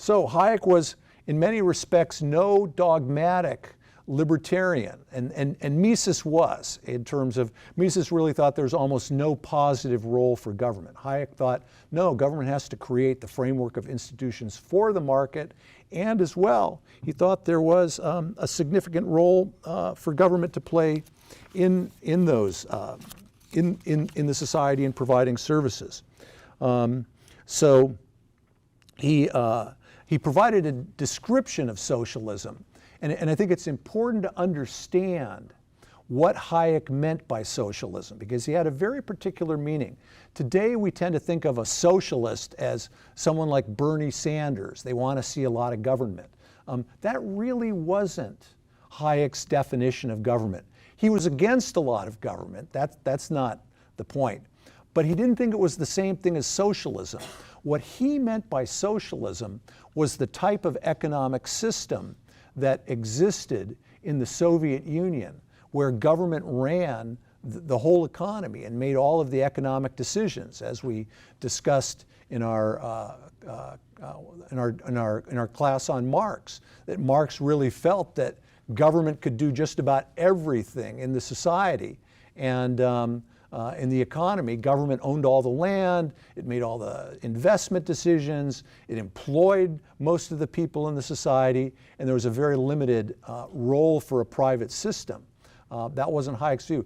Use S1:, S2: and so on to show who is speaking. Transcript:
S1: So Hayek was, in many respects, no dogmatic libertarian, and Mises was, in terms of, Mises really thought there was almost no positive role for government. Hayek thought, no, government has to create the framework of institutions for the market, and as well, he thought there was a significant role for government to play in those, in the society in providing services. So he provided a description of socialism. And I think it's important to understand what Hayek meant by socialism, because he had a very particular meaning. Today we tend to think of a socialist as someone like Bernie Sanders. They want to see a lot of government. That really wasn't Hayek's definition of government. He was against a lot of government. That's not the point. But he didn't think it was the same thing as socialism. What he meant by socialism was the type of economic system that existed in the Soviet Union, where government ran the whole economy and made all of the economic decisions, as we discussed in our class on Marx. That Marx really felt that government could do just about everything in the society, and in the economy, government owned all the land, it made all the investment decisions, it employed most of the people in the society, and there was a very limited role for a private system. That wasn't Hayek's view.